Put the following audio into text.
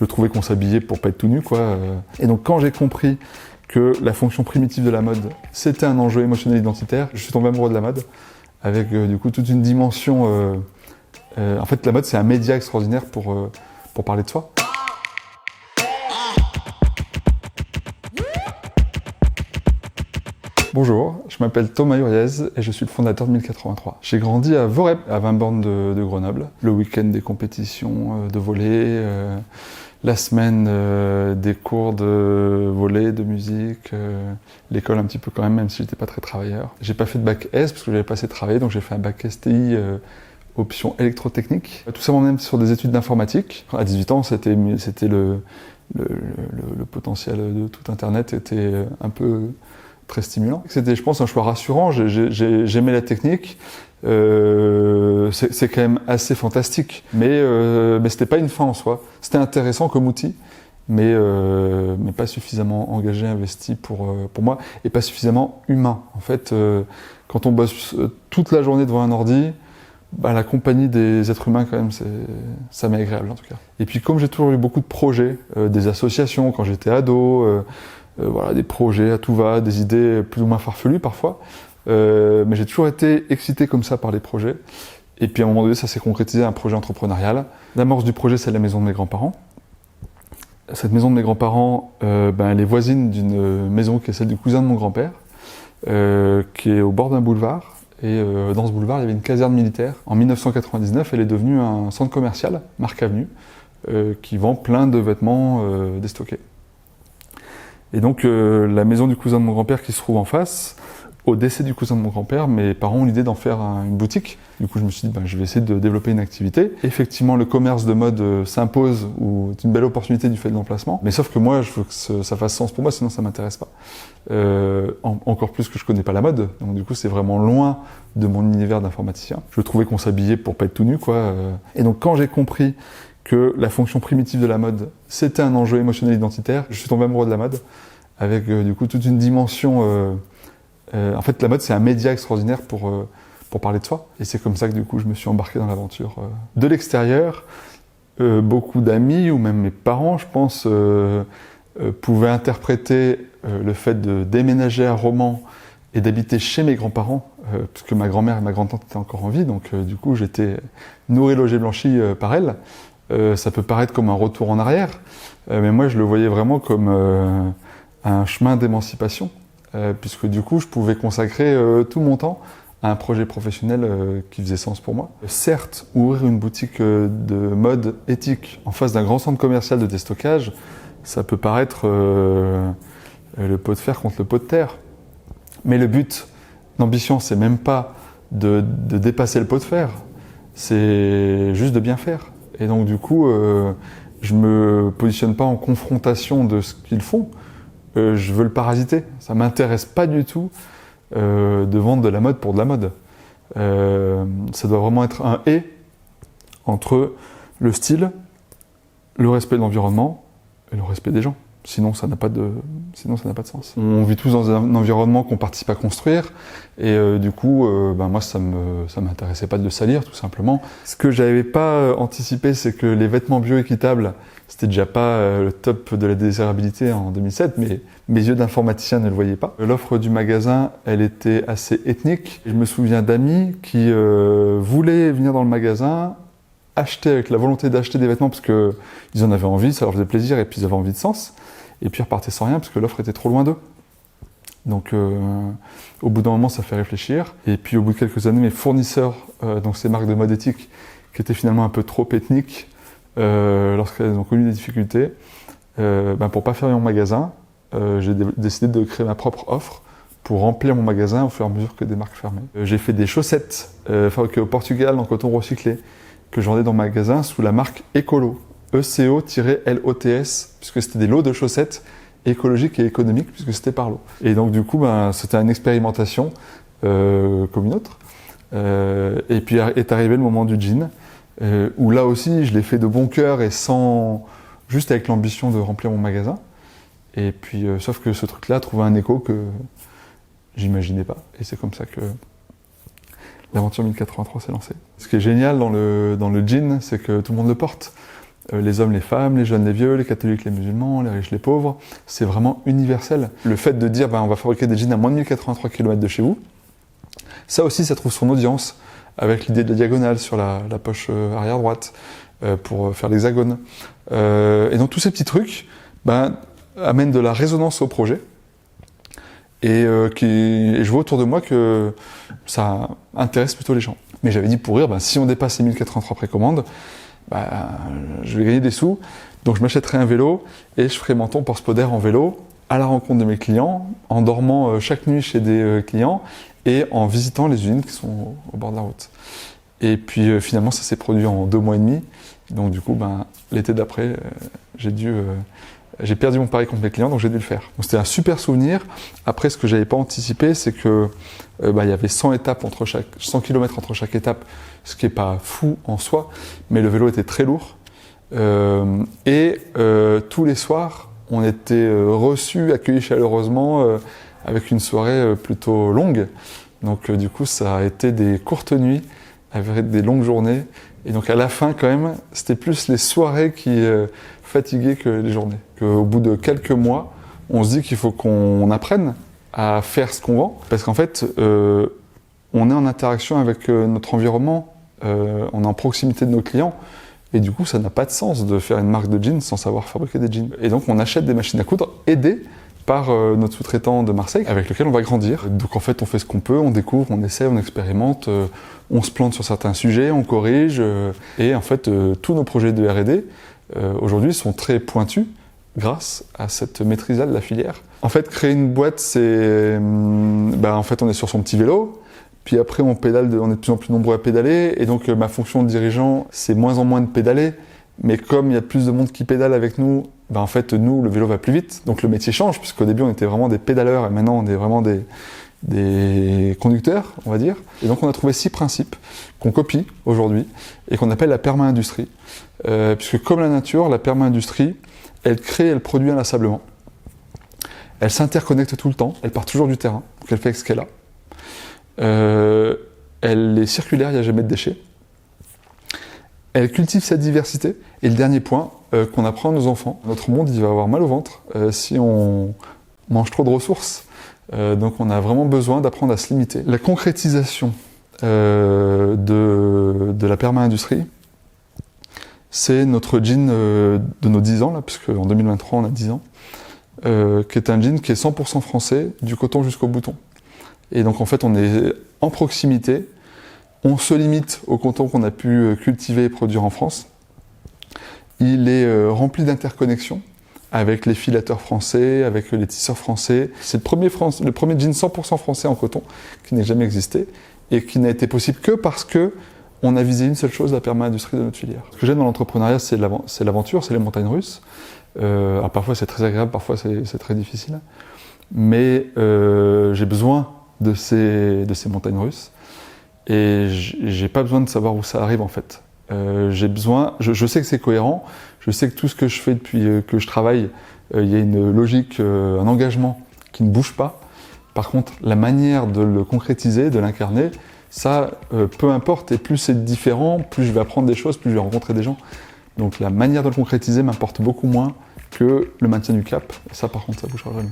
Je trouvais qu'on s'habillait pour pas être tout nu, quoi. Et donc quand j'ai compris que la fonction primitive de la mode, c'était un enjeu émotionnel identitaire, je suis tombé amoureux de la mode, avec du coup toute une dimension... en fait, la mode, c'est un média extraordinaire pour parler de soi. Bonjour, je m'appelle Thomas Uriez et je suis le fondateur de 1083. J'ai grandi à Vorep, à 20 bornes de Grenoble. Le week-end des compétitions de volley, la semaine des cours de volley, de musique, l'école un petit peu quand même si j'étais pas très travailleur. J'ai pas fait de bac S parce que j'avais pas assez travaillé, donc j'ai fait un bac STI option électrotechnique. Tout ça m'emmène sur des études d'informatique. À 18 ans, c'était le potentiel de tout Internet était un peu très stimulant. C'était, je pense, un choix rassurant. J'aimais la technique. C'est quand même assez fantastique. Mais c'était pas une fin en soi. C'était intéressant comme outil, mais pas suffisamment engagé, investi pour moi, et pas suffisamment humain. En fait, quand on bosse toute la journée devant un ordi, la compagnie des êtres humains, quand même, ça m'est agréable en tout cas. Et puis comme j'ai toujours eu beaucoup de projets, des associations quand j'étais ado, voilà, des projets à tout va, des idées plus ou moins farfelues parfois, mais j'ai toujours été excité comme ça par les projets. Et puis à un moment donné, ça s'est concrétisé un projet entrepreneurial. L'amorce du projet, c'est la maison de mes grands-parents. Cette maison de mes grands-parents, elle est voisine d'une maison qui est celle du cousin de mon grand-père, qui est au bord d'un boulevard. Et dans ce boulevard, il y avait une caserne militaire. En 1999, elle est devenue un centre commercial, Marc Avenue, qui vend plein de vêtements déstockés. Et donc, la maison du cousin de mon grand-père qui se trouve en face, au décès du cousin de mon grand-père, mes parents ont l'idée d'en faire une boutique. Du coup, je me suis dit, je vais essayer de développer une activité. Effectivement, le commerce de mode s'impose, ou c'est une belle opportunité du fait de l'emplacement. Mais sauf que moi, je veux que ça fasse sens pour moi, sinon ça m'intéresse pas. Encore plus que je connais pas la mode. Donc du coup, c'est vraiment loin de mon univers d'informaticien. Je trouvais qu'on s'habillait pour pas être tout nu, quoi. Et donc, quand j'ai compris que la fonction primitive de la mode, c'était un enjeu émotionnel identitaire, je suis tombé amoureux de la mode, avec du coup toute une dimension... en fait, la mode, c'est un média extraordinaire pour parler de soi. Et c'est comme ça que du coup, je me suis embarqué dans l'aventure. De l'extérieur, beaucoup d'amis, ou même mes parents, je pense, pouvaient interpréter le fait de déménager à Romans et d'habiter chez mes grands-parents, puisque ma grand-mère et ma grand-tante étaient encore en vie, donc du coup, j'étais nourri, logé, blanchi par elles. Ça peut paraître comme un retour en arrière, mais moi, je le voyais vraiment comme un chemin d'émancipation. Puisque du coup, je pouvais consacrer tout mon temps à un projet professionnel qui faisait sens pour moi. Certes, ouvrir une boutique de mode éthique en face d'un grand centre commercial de déstockage, ça peut paraître le pot de fer contre le pot de terre. Mais le but, l'ambition, c'est même pas de dépasser le pot de fer, c'est juste de bien faire. Et donc du coup, je me positionne pas en confrontation de ce qu'ils font. Je veux le parasiter. Ça m'intéresse pas du tout de vendre de la mode pour de la mode. Ça doit vraiment être un « et » entre le style, le respect de l'environnement et le respect des gens. Sinon, ça n'a pas de sens. On vit tous dans un environnement qu'on participe à construire, et du coup, moi, ça m'intéressait pas de le salir, tout simplement. Ce que j'avais pas anticipé, c'est que les vêtements bio-équitables, c'était déjà pas le top de la désirabilité en 2007, mais mes yeux d'informaticien ne le voyaient pas. L'offre du magasin, elle était assez ethnique. Je me souviens d'amis qui voulaient venir dans le magasin, acheter avec la volonté d'acheter des vêtements parce que ils en avaient envie, ça leur faisait plaisir et puis ils avaient envie de sens, et puis ils repartaient sans rien parce que l'offre était trop loin d'eux. Donc au bout d'un moment, ça fait réfléchir, et puis au bout de quelques années, mes fournisseurs, donc ces marques de mode éthique qui étaient finalement un peu trop ethniques, lorsqu'elles ont connu des difficultés, pour pas fermer mon magasin, j'ai décidé de créer ma propre offre pour remplir mon magasin au fur et à mesure que des marques fermaient. J'ai fait des chaussettes fabriquées au Portugal en coton recyclé, que je vendais dans le magasin sous la marque Ecolo, ECO-LOTS, puisque c'était des lots de chaussettes écologiques et économiques, puisque c'était par lot. Et donc du coup, c'était une expérimentation comme une autre. Et puis est arrivé le moment du jean, où là aussi, je l'ai fait de bon cœur et juste avec l'ambition de remplir mon magasin. Et puis, sauf que ce truc-là a trouvé un écho que j'imaginais pas. Et c'est comme ça que l'aventure 1083 s'est lancée. Ce qui est génial dans le jean, c'est que tout le monde le porte. les hommes, les femmes, les jeunes, les vieux, les catholiques, les musulmans, les riches, les pauvres. C'est vraiment universel. Le fait de dire on va fabriquer des jeans à moins de 1083 km de chez vous, ça aussi, ça trouve son audience avec l'idée de la diagonale sur la poche arrière droite pour faire l'hexagone. Et donc tous ces petits trucs amènent de la résonance au projet. Et je vois autour de moi que ça intéresse plutôt les gens. Mais j'avais dit pour rire, si on dépasse les 1083 précommandes, je vais gagner des sous. Donc je m'achèterai un vélo et je ferai Menton Port Spoder en vélo à la rencontre de mes clients, en dormant chaque nuit chez des clients et en visitant les usines qui sont au bord de la route. Et puis finalement ça s'est produit en 2 mois et demi. Donc du coup l'été d'après, j'ai perdu mon pari contre mes clients, donc j'ai dû le faire. Donc c'était un super souvenir. Après, ce que j'avais pas anticipé, c'est que il y avait 100 km entre chaque étape, ce qui est pas fou en soi, mais le vélo était très lourd. Tous les soirs, on était reçus, accueillis chaleureusement, avec une soirée plutôt longue. Donc du coup, ça a été des courtes nuits, avec des longues journées. Et donc à la fin, quand même, c'était plus les soirées qui fatiguaient que les journées. Au bout de quelques mois, on se dit qu'il faut qu'on apprenne à faire ce qu'on vend. Parce qu'en fait, on est en interaction avec notre environnement, on est en proximité de nos clients. Et du coup, ça n'a pas de sens de faire une marque de jeans sans savoir fabriquer des jeans. Et donc, on achète des machines à coudre aidées par notre sous-traitant de Marseille, avec lequel on va grandir. Donc en fait, on fait ce qu'on peut, on découvre, on essaie, on expérimente, on se plante sur certains sujets, on corrige. Et en fait, tous nos projets de R&D, aujourd'hui, sont très pointus grâce à cette maîtrise-là de la filière. En fait, créer une boîte, c'est... en fait, on est sur son petit vélo, puis après, on pédale, on est de plus en plus nombreux à pédaler, et donc ma fonction de dirigeant, c'est moins en moins de pédaler, mais comme il y a plus de monde qui pédale avec nous, en fait, nous, le vélo va plus vite, donc le métier change, puisqu'au début, on était vraiment des pédaleurs, et maintenant, on est vraiment des conducteurs, on va dire. Et donc, on a trouvé 6 principes qu'on copie aujourd'hui, et qu'on appelle la perma-industrie. Puisque comme la nature, la perma-industrie, elle crée, elle produit inlassablement. Elle s'interconnecte tout le temps, elle part toujours du terrain, donc elle fait avec ce qu'elle a. Elle est circulaire, il n'y a jamais de déchets. Elle cultive sa diversité. Et le dernier point qu'on apprend à nos enfants, notre monde il va avoir mal au ventre si on mange trop de ressources. Donc on a vraiment besoin d'apprendre à se limiter. La concrétisation de la perma-industrie, c'est notre jean de nos 10 ans, là, puisque en 2023 on a 10 ans, qui est un jean qui est 100% français, du coton jusqu'au bouton. Et donc en fait on est en proximité, on se limite au coton qu'on a pu cultiver et produire en France. Il est rempli d'interconnexions avec les filateurs français, avec les tisseurs français. C'est le premier jean 100% français en coton qui n'ait jamais existé et qui n'a été possible que parce que on a visé une seule chose, la perma-industrie de notre filière. Ce que j'aime dans l'entrepreneuriat, c'est l'aventure, c'est les montagnes russes. Alors parfois c'est très agréable, parfois c'est très difficile. Mais j'ai besoin de ces montagnes russes. Et j'ai pas besoin de savoir où ça arrive en fait. Je sais que c'est cohérent, je sais que tout ce que je fais depuis que je travaille, il y a une logique, un engagement qui ne bouge pas. Par contre, la manière de le concrétiser, de l'incarner, ça, peu importe, et plus c'est différent, plus je vais apprendre des choses, plus je vais rencontrer des gens. Donc la manière de le concrétiser m'importe beaucoup moins que le maintien du cap. Et ça, par contre, ça bougera jamais.